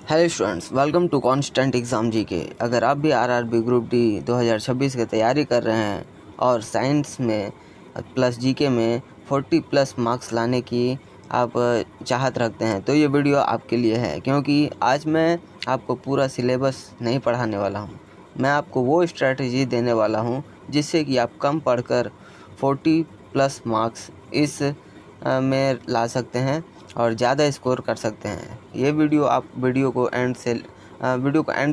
Hello students, welcome to constant exam GK. अगर आप भी आरआरबी ग्रुप डी 2026 की तैयारी कर रहे हैं और साइंस में प्लस जीके में 40 प्लस मार्क्स लाने की आप चाहत रखते हैं तो ये वीडियो आपके लिए है, क्योंकि आज मैं आपको पूरा सिलेबस नहीं पढ़ाने वाला हूँ। मैं आपको वो स्ट्रेटजी देने वाला हूँ जिससे कि आप कम पढ़कर 40 प्लस मार्क्स इस में ला सकते हैं और ज़्यादा स्कोर कर सकते हैं। ये वीडियो आप वीडियो को एंड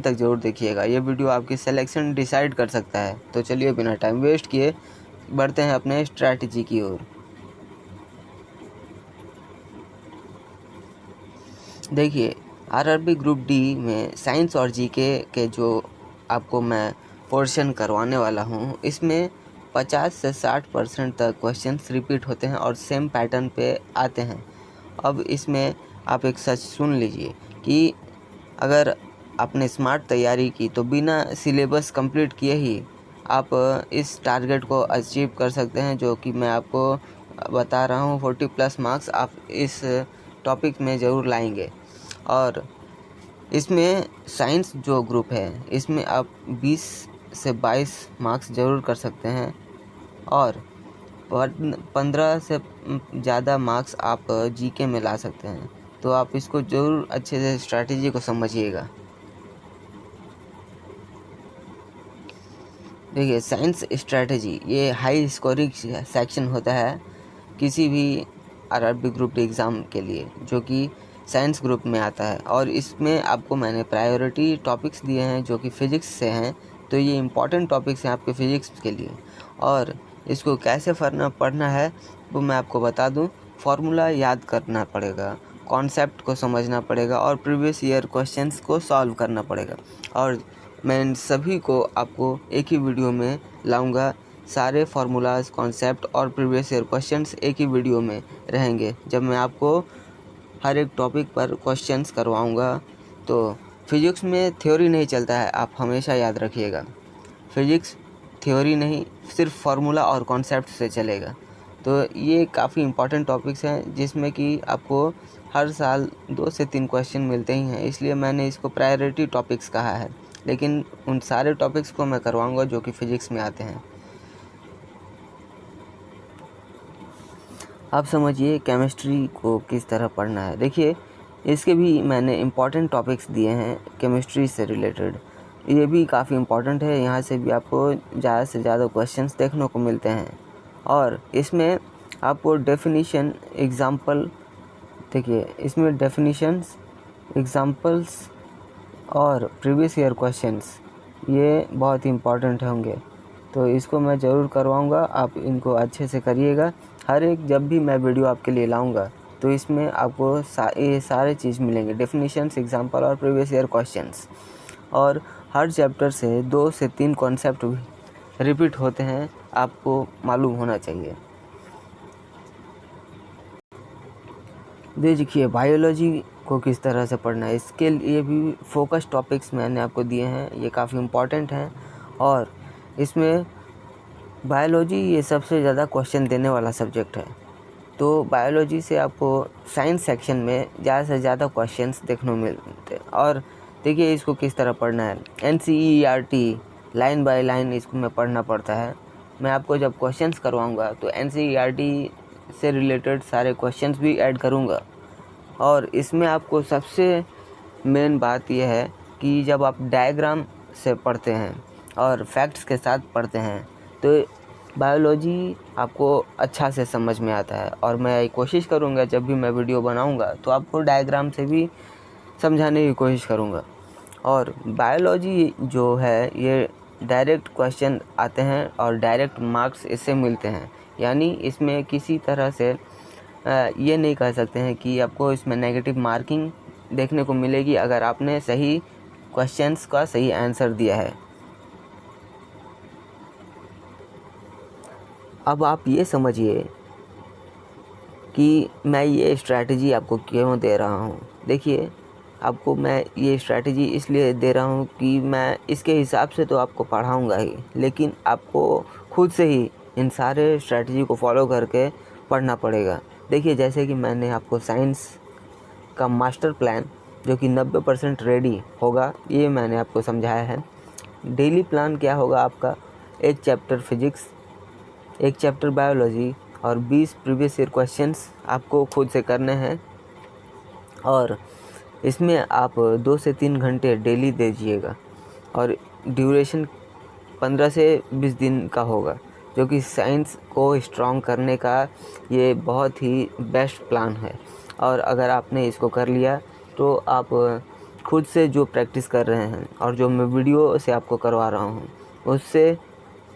तक ज़रूर देखिएगा। ये वीडियो आपकी सिलेक्शन डिसाइड कर सकता है। तो चलिए बिना टाइम वेस्ट किए बढ़ते हैं अपने स्ट्रैटेजी की ओर। देखिए, आरआरबी ग्रुप डी में साइंस और जीके के जो आपको मैं पोर्शन करवाने वाला हूँ, इसमें 50 से 60% तक क्वेश्चंस रिपीट होते हैं और सेम पैटर्न पे आते हैं। अब इसमें आप एक सच सुन लीजिए कि अगर आपने स्मार्ट तैयारी की तो बिना सिलेबस कंप्लीट किए ही आप इस टारगेट को अचीव कर सकते हैं, जो कि मैं आपको बता रहा हूँ। 40 प्लस मार्क्स आप इस टॉपिक में ज़रूर लाएंगे। और इसमें साइंस जो ग्रुप है, इसमें आप 20 से 22 मार्क्स ज़रूर कर सकते हैं और 15 से ज़्यादा मार्क्स आप जीके में ला सकते हैं। तो आप इसको ज़रूर अच्छे से स्ट्रैटेजी को समझिएगा। देखिए, साइंस स्ट्रैटेजी ये हाई स्कोरिंग सेक्शन होता है किसी भी आरआरबी ग्रुप डी एग्ज़ाम के लिए, जो कि साइंस ग्रुप में आता है। और इसमें आपको मैंने प्रायोरिटी टॉपिक्स दिए हैं जो कि फ़िज़िक्स से हैं। तो ये इम्पॉर्टेंट टॉपिक्स हैं आपके फ़िज़िक्स के लिए। और इसको कैसे पढ़ना है वो मैं आपको बता दूं। फार्मूला याद करना पड़ेगा, कॉन्सेप्ट को समझना पड़ेगा और प्रीवियस ईयर क्वेश्चंस को सॉल्व करना पड़ेगा। और मैं इन सभी को आपको एक ही वीडियो में लाऊंगा। सारे फार्मूलाज, कॉन्सेप्ट और प्रीवियस ईयर क्वेश्चंस एक ही वीडियो में रहेंगे जब मैं आपको हर एक टॉपिक पर क्वेश्चंस करवाऊंगा। तो फिज़िक्स में थ्योरी नहीं चलता है, आप हमेशा याद रखिएगा। फिज़िक्स थ्योरी नहीं, सिर्फ फार्मूला और कॉन्सेप्ट से चलेगा। तो ये काफ़ी इम्पॉर्टेंट टॉपिक्स हैं जिसमें कि आपको हर साल 2 से 3 क्वेश्चन मिलते ही हैं, इसलिए मैंने इसको प्रायोरिटी टॉपिक्स कहा है। लेकिन उन सारे टॉपिक्स को मैं करवाऊंगा जो कि फ़िज़िक्स में आते हैं। आप समझिए केमिस्ट्री को किस तरह पढ़ना है। देखिए, इसके भी मैंने इम्पॉर्टेंट टॉपिक्स दिए हैं केमिस्ट्री से रिलेटेड। ये भी काफ़ी इम्पॉर्टेंट है, यहाँ से भी आपको ज़्यादा से ज़्यादा क्वेश्चंस देखने को मिलते हैं। और इसमें आपको डेफिनीशन, एग्ज़ाम्पल, देखिए इसमें डेफिनीशंस, एग्ज़ाम्पल्स और प्रीवियस ईयर क्वेश्चंस ये बहुत ही इम्पॉर्टेंट होंगे। तो इसको मैं ज़रूर करवाऊँगा, आप इनको अच्छे से करिएगा। हर एक जब भी मैं वीडियो आपके लिए लाऊंगा तो इसमें आपको ये सारे चीज़ मिलेंगे, डेफिनेशंस, एग्जांपल और प्रीवियस ईयर क्वेश्चंस। और हर चैप्टर से 2 से 3 कॉन्सेप्ट भी रिपीट होते हैं, आपको मालूम होना चाहिए। देखिए, बायोलॉजी को किस तरह से पढ़ना है, इसके लिए भी फोकस टॉपिक्स मैंने आपको दिए हैं, ये काफ़ी इम्पॉर्टेंट हैं। और इसमें बायोलॉजी ये सबसे ज़्यादा क्वेश्चन देने वाला सब्जेक्ट है। तो बायोलॉजी से आपको साइंस सेक्शन में ज़्यादा से ज़्यादा क्वेश्चंस देखने को मिलते हैं। और देखिए इसको किस तरह पढ़ना है, NCERT लाइन बाय लाइन इसको में पढ़ना पड़ता है। मैं आपको जब क्वेश्चंस करवाऊंगा तो NCERT से रिलेटेड सारे क्वेश्चंस भी ऐड करूंगा। और इसमें आपको सबसे मेन बात यह है कि जब आप डायग्राम से पढ़ते हैं और फैक्ट्स के साथ पढ़ते हैं तो बायोलॉजी आपको अच्छा से समझ में आता है। और मैं कोशिश करूँगा जब भी मैं वीडियो बनाऊँगा तो आपको डायग्राम से भी समझाने की कोशिश करूँगा। और बायोलॉजी जो है ये डायरेक्ट क्वेश्चन आते हैं और डायरेक्ट मार्क्स इससे मिलते हैं, यानी इसमें किसी तरह से ये नहीं कह सकते हैं कि आपको इसमें नेगेटिव मार्किंग देखने को मिलेगी अगर आपने सही क्वेश्चंस का सही आंसर दिया है। अब आप ये समझिए कि मैं ये स्ट्रैटेजी आपको क्यों दे रहा हूँ। देखिए, आपको मैं ये स्ट्रैटेजी इसलिए दे रहा हूँ कि मैं इसके हिसाब से तो आपको पढ़ाऊँगा ही, लेकिन आपको खुद से ही इन सारे स्ट्रैटेजी को फॉलो करके पढ़ना पड़ेगा। देखिए, जैसे कि मैंने आपको साइंस का मास्टर प्लान जो कि 90% रेडी होगा, ये मैंने आपको समझाया है। डेली प्लान क्या होगा आपका, एक चैप्टर फिजिक्स, एक चैप्टर बायोलॉजी और 20 प्रीवियस ईयर क्वेश्चंस आपको खुद से करने हैं, और इसमें आप 2 से 3 घंटे डेली दीजिएगा, और ड्यूरेशन 15 से 20 दिन का होगा, जो कि साइंस को स्ट्रॉन्ग करने का ये बहुत ही बेस्ट प्लान है। और अगर आपने इसको कर लिया तो आप खुद से जो प्रैक्टिस कर रहे हैं और जो मैं वीडियो से आपको करवा रहा हूँ, उससे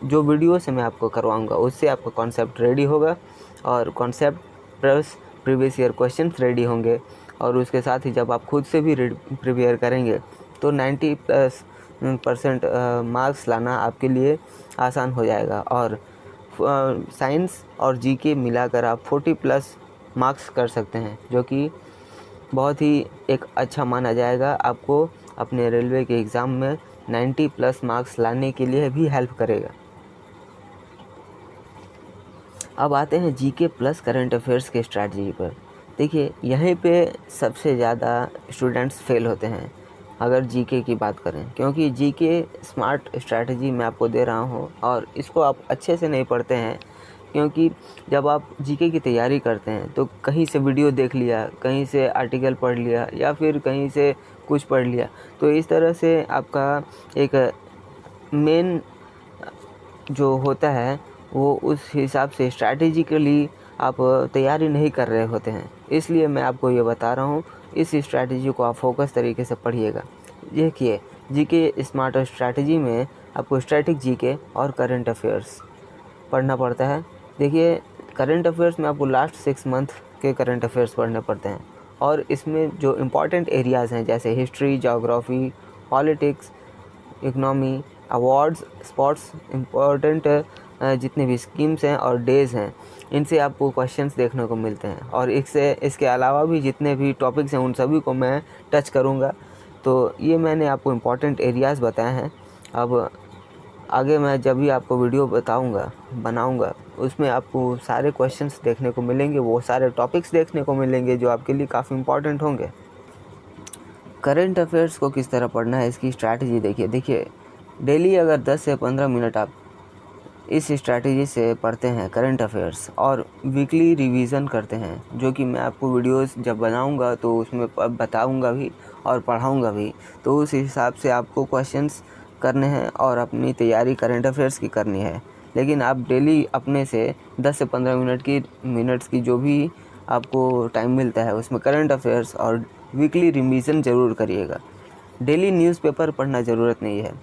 जो वीडियो से मैं आपको करवाऊँगा उससे आपका कॉन्सेप्ट रेडी होगा, और concept plus previous year questions ready होंगे। और उसके साथ ही जब आप खुद से भी प्रिपेयर करेंगे तो 90% मार्क्स लाना आपके लिए आसान हो जाएगा, और साइंस और जीके मिलाकर आप 40+ मार्क्स कर सकते हैं, जो कि बहुत ही एक अच्छा माना जाएगा। आपको अपने रेलवे के एग्ज़ाम में 90+ मार्क्स लाने के लिए भी हेल्प करेगा। अब आते हैं जीके प्लस करंट अफेयर्स के स्ट्रैटेजी पर। देखिए, यहीं पे सबसे ज़्यादा स्टूडेंट्स फेल होते हैं अगर जीके की बात करें, क्योंकि जीके स्मार्ट स्ट्रैटेजी मैं आपको दे रहा हूँ और इसको आप अच्छे से नहीं पढ़ते हैं। क्योंकि जब आप जीके की तैयारी करते हैं तो कहीं से वीडियो देख लिया, कहीं से आर्टिकल पढ़ लिया, या फिर कहीं से कुछ पढ़ लिया, तो इस तरह से आपका एक मेन जो होता है वो उस हिसाब से स्ट्रैटेजिकली आप तैयारी नहीं कर रहे होते हैं। इसलिए मैं आपको ये बता रहा हूँ, इस स्ट्रैटेजी को आप फोकस तरीके से पढ़िएगा। देखिए, जीके स्मार्ट स्ट्रैटेजी में आपको स्टैटिक जीके और करंट अफेयर्स पढ़ना पड़ता है। देखिए, करंट अफेयर्स में आपको लास्ट 6 मंथ के करंट अफेयर्स पढ़ने पड़ते हैं, और इसमें जो इम्पॉर्टेंट एरियाज़ हैं जैसे history, geography, politics, economy, awards, sports, important जितने भी स्कीम्स हैं और डेज़ हैं, इनसे आपको क्वेश्चंस देखने को मिलते हैं। और इसके अलावा भी जितने भी टॉपिक्स हैं उन सभी को मैं टच करूँगा। तो ये मैंने आपको इम्पॉर्टेंट एरियाज़ बताए हैं। अब आगे मैं जब भी आपको वीडियो बनाऊँगा उसमें आपको सारे क्वेश्चंस देखने को मिलेंगे, वो सारे टॉपिक्स देखने को मिलेंगे जो आपके लिए काफ़ी इम्पॉर्टेंट होंगे। करंट अफेयर्स को किस तरह पढ़ना है, इसकी स्ट्रैटेजी देखिए, डेली अगर 10 से 15 मिनट आप इस स्ट्रैटेजी से पढ़ते हैं करंट अफेयर्स, और वीकली रिवीजन करते हैं, जो कि मैं आपको वीडियोस जब बनाऊंगा तो उसमें बताऊंगा भी और पढ़ाऊंगा भी, तो उस हिसाब से आपको क्वेश्चंस करने हैं और अपनी तैयारी करंट अफेयर्स की करनी है। लेकिन आप डेली अपने से 10 से 15 मिनट्स की जो भी आपको टाइम मिलता है उसमें करंट अफेयर्स और वीकली रिवीजन ज़रूर करिएगा। डेली न्यूज़पेपर पढ़ना ज़रूरत नहीं है।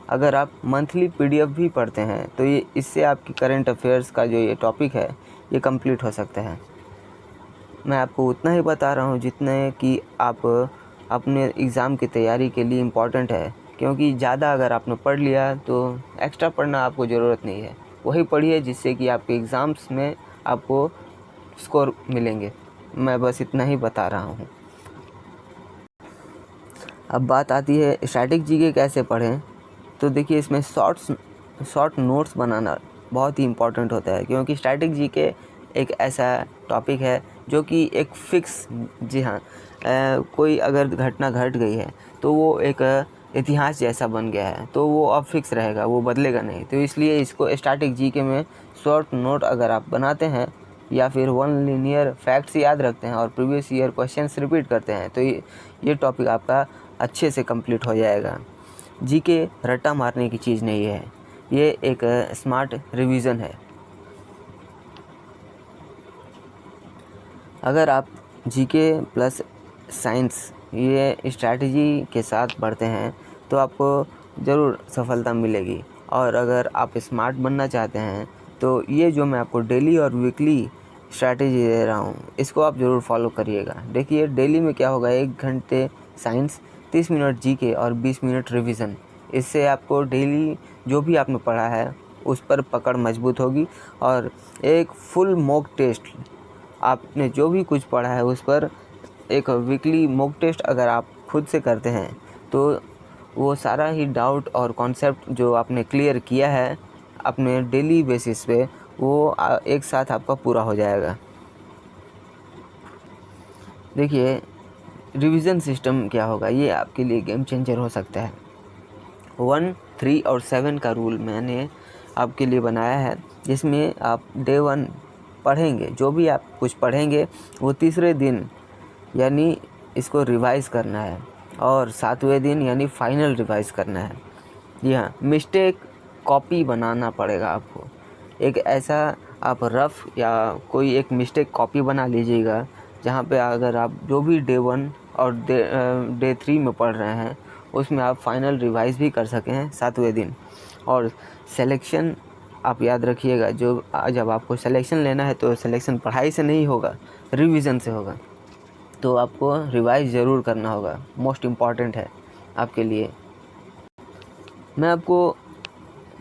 अगर आप मंथली पीडीएफ भी पढ़ते हैं तो ये इससे आपकी करंट अफेयर्स का जो ये टॉपिक है ये कंप्लीट हो सकता है। मैं आपको उतना ही बता रहा हूँ जितने कि आप अपने एग्ज़ाम की तैयारी के लिए इम्पॉर्टेंट है, क्योंकि ज़्यादा अगर आपने पढ़ लिया तो एक्स्ट्रा पढ़ना आपको ज़रूरत नहीं है। वही पढ़िए जिससे कि आपके एग्ज़ाम्स में आपको स्कोर मिलेंगे। मैं बस इतना ही बता रहा हूँ। अब बात आती है स्टैटिक जीके कैसे पढ़ें। तो देखिए, इसमें शॉर्ट नोट्स बनाना बहुत ही इम्पॉर्टेंट होता है, क्योंकि स्टैटिक जीके एक ऐसा टॉपिक है जो कि एक फिक्स, जी हाँ, कोई अगर घटना घट गई है तो वो एक इतिहास जैसा बन गया है, तो वो अब फिक्स रहेगा, वो बदलेगा नहीं। तो इसलिए इसको स्टैटिक जीके में शॉर्ट नोट अगर आप बनाते हैं या फिर 1 लीनियर फैक्ट्स याद रखते हैं और प्रीवियस ईयर क्वेश्चंस रिपीट करते हैं, तो ये टॉपिक आपका अच्छे से कंप्लीट हो जाएगा। जीके रट्टा मारने की चीज़ नहीं है, ये एक स्मार्ट रिवीजन है। अगर आप जीके प्लस साइंस ये स्ट्रैटेजी के साथ बढ़ते हैं तो आपको ज़रूर सफलता मिलेगी। और अगर आप स्मार्ट बनना चाहते हैं तो ये जो मैं आपको डेली और वीकली स्ट्रैटेजी दे रहा हूँ इसको आप ज़रूर फॉलो करिएगा। देखिए, डेली में क्या होगा, 1 घंटे साइंस, 30 मिनट जीके और 20 मिनट रिवीजन। इससे आपको डेली जो भी आपने पढ़ा है उस पर पकड़ मजबूत होगी, और एक फुल मॉक टेस्ट, आपने जो भी कुछ पढ़ा है उस पर एक वीकली मॉक टेस्ट अगर आप खुद से करते हैं तो वो सारा ही डाउट और कॉन्सेप्ट जो आपने क्लियर किया है अपने डेली बेसिस पे, वो एक साथ आपका पूरा हो जाएगा। देखिए, रिवीजन सिस्टम क्या होगा, ये आपके लिए गेम चेंजर हो सकता है। 1, 3 और 7 का रूल मैंने आपके लिए बनाया है, जिसमें आप डे 1 पढ़ेंगे, जो भी आप कुछ पढ़ेंगे वो तीसरे दिन यानी इसको रिवाइज़ करना है, और 7वें दिन यानी फाइनल रिवाइज़ करना है। जी हाँ, मिस्टेक कॉपी बनाना पड़ेगा आपको। एक ऐसा आप रफ़ या कोई एक मिस्टेक कॉपी बना लीजिएगा, जहाँ पे अगर आप जो भी डे 1 और डे 3 में पढ़ रहे हैं उसमें आप फाइनल रिवाइज़ भी कर सकें 7वें दिन। और सिलेक्शन आप याद रखिएगा, जो जब आपको सिलेक्शन लेना है तो सिलेक्शन पढ़ाई से नहीं होगा, रिवीजन से होगा। तो आपको रिवाइज़ ज़रूर करना होगा, मोस्ट इम्पॉर्टेंट है आपके लिए। मैं आपको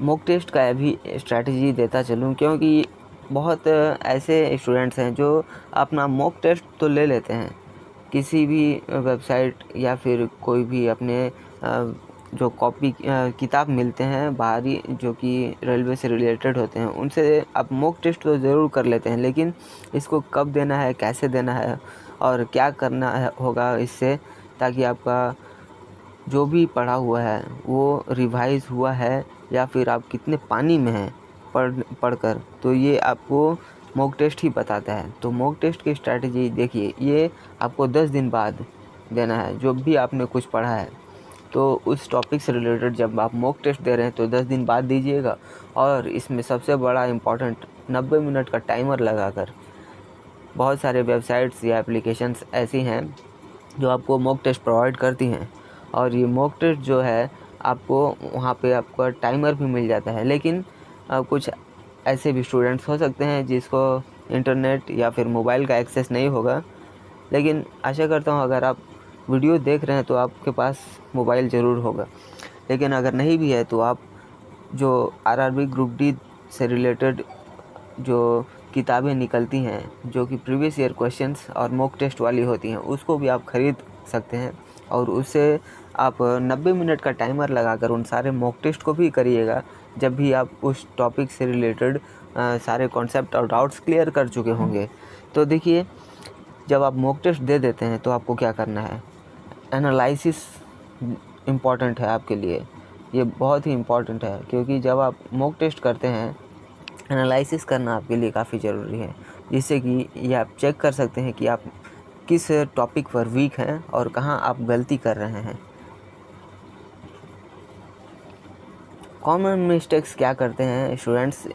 मॉक टेस्ट का भी स्ट्रैटेजी देता चलूँ, क्योंकि बहुत ऐसे स्टूडेंट्स हैं जो अपना मॉक टेस्ट तो ले लेते हैं किसी भी वेबसाइट या फिर कोई भी अपने जो कॉपी किताब मिलते हैं बाहरी, जो कि रेलवे से रिलेटेड होते हैं, उनसे आप मॉक टेस्ट तो ज़रूर कर लेते हैं, लेकिन इसको कब देना है, कैसे देना है और क्या करना है होगा इससे, ताकि आपका जो भी पढ़ा हुआ है वो रिवाइज़ हुआ है या फिर आप कितने पानी में हैं पढ़कर, तो ये आपको मॉक टेस्ट ही बताता है। तो मॉक टेस्ट की स्ट्रैटेजी देखिए, ये आपको 10 दिन बाद देना है। जो भी आपने कुछ पढ़ा है तो उस टॉपिक से रिलेटेड जब आप मॉक टेस्ट दे रहे हैं तो 10 दिन बाद दीजिएगा। और इसमें सबसे बड़ा इम्पॉर्टेंट 90 मिनट का टाइमर लगाकर, बहुत सारे वेबसाइट्स या एप्लीकेशंस ऐसी हैं जो आपको मॉक टेस्ट प्रोवाइड करती हैं, और ये मॉक टेस्ट जो है आपको वहाँ पे आपका टाइमर भी मिल जाता है। लेकिन कुछ ऐसे भी स्टूडेंट्स हो सकते हैं जिसको इंटरनेट या फिर मोबाइल का एक्सेस नहीं होगा, लेकिन आशा करता हूँ अगर आप वीडियो देख रहे हैं तो आपके पास मोबाइल ज़रूर होगा। लेकिन अगर नहीं भी है तो आप जो आरआरबी ग्रुप डी से रिलेटेड जो किताबें निकलती हैं, जो कि प्रीवियस ईयर क्वेश्चंस और मॉक टेस्ट वाली होती हैं, उसको भी आप ख़रीद सकते हैं, और उससे आप 90 मिनट का टाइमर लगाकर उन सारे मॉक टेस्ट को भी करिएगा जब भी आप उस टॉपिक से रिलेटेड सारे कॉन्सेप्ट और डाउट्स क्लियर कर चुके होंगे। तो देखिए, जब आप मॉक टेस्ट दे देते हैं तो आपको क्या करना है, एनालिसिस इम्पॉर्टेंट है आपके लिए, ये बहुत ही इम्पॉर्टेंट है, क्योंकि जब आप मॉक टेस्ट करते हैं एनालिसिस करना आपके लिए काफ़ी ज़रूरी है, जिससे कि ये आप चेक कर सकते हैं कि आप किस टॉपिक पर वीक हैं और कहाँ आप गलती कर रहे हैं। कॉमन मिस्टेक्स क्या करते हैं स्टूडेंट्स,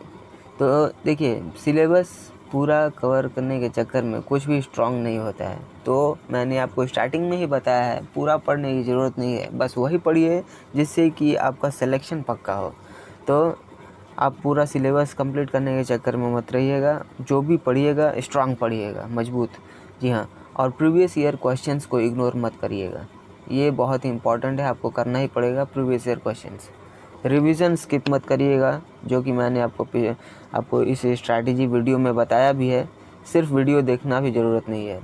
तो देखिए, सिलेबस पूरा कवर करने के चक्कर में कुछ भी स्ट्रांग नहीं होता है। तो मैंने आपको स्टार्टिंग में ही बताया है, पूरा पढ़ने की ज़रूरत नहीं है, बस वही पढ़िए जिससे कि आपका सिलेक्शन पक्का हो। तो आप पूरा सिलेबस कंप्लीट करने के चक्कर में मत रहिएगा, जो भी पढ़िएगा स्ट्रांग पढ़िएगा, मजबूत। जी हाँ, और प्रीवियस ईयर क्वेश्चंस को इग्नोर मत करिएगा, ये बहुत ही इंपॉर्टेंट है, आपको करना ही पड़ेगा previous year questions. Revision skip मत करिएगा, जो कि मैंने आपको इस स्ट्रैटेजी वीडियो में बताया भी है। सिर्फ वीडियो देखना भी ज़रूरत नहीं है।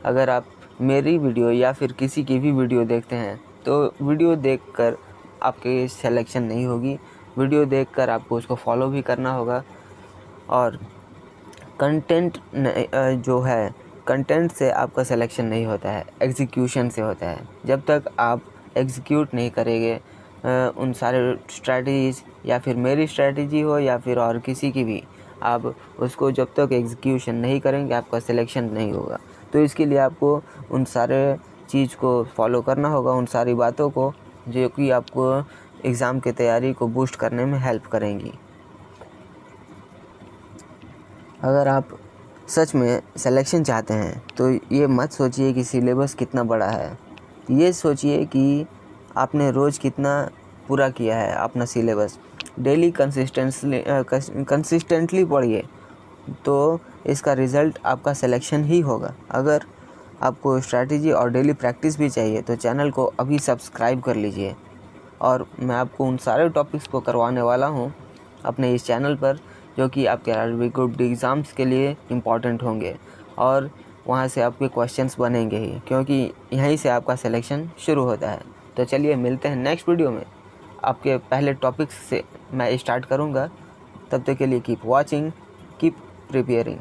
अगर आप मेरी वीडियो या फिर किसी की भी वीडियो देखते हैं तो वीडियो देखकर आपकी सिलेक्शन नहीं होगी, वीडियो देखकर आपको उसको फॉलो भी करना होगा। और कंटेंट जो है, कंटेंट से आपका सिलेक्शन नहीं होता है, एग्जीक्यूशन से होता है। जब तक आप एग्जीक्यूट नहीं करेंगे उन सारे स्ट्रैटेजीज़, या फिर मेरी स्ट्रैटेजी हो या फिर और किसी की भी, आप उसको जब तक एग्जीक्यूशन नहीं करेंगे आपका सिलेक्शन नहीं होगा। तो इसके लिए आपको उन सारे चीज़ को फॉलो करना होगा, उन सारी बातों को, जो कि आपको एग्ज़ाम की तैयारी को बूस्ट करने में हेल्प करेंगी। अगर आप सच में सिलेक्शन चाहते हैं तो ये मत सोचिए कि सिलेबस कितना बड़ा है, ये सोचिए कि आपने रोज़ कितना पूरा किया है अपना सिलेबस। डेली कंसिस्टेंटली पढ़िए, तो इसका रिज़ल्ट आपका सिलेक्शन ही होगा। अगर आपको स्ट्रैटेजी और डेली प्रैक्टिस भी चाहिए तो चैनल को अभी सब्सक्राइब कर लीजिए, और मैं आपको उन सारे टॉपिक्स को करवाने वाला हूँ अपने इस चैनल पर, जो कि आपके आरआरबी ग्रुप डी एग्ज़ाम्स के लिए इम्पॉर्टेंट होंगे, और वहाँ से आपके क्वेश्चंस बनेंगे ही, क्योंकि यहीं से आपका सिलेक्शन शुरू होता है। तो चलिए मिलते हैं नेक्स्ट वीडियो में। आपके पहले टॉपिक्स से मैं स्टार्ट करूँगा। तब तक के लिए कीप वॉचिंग, कीप प्रिपेयरिंग।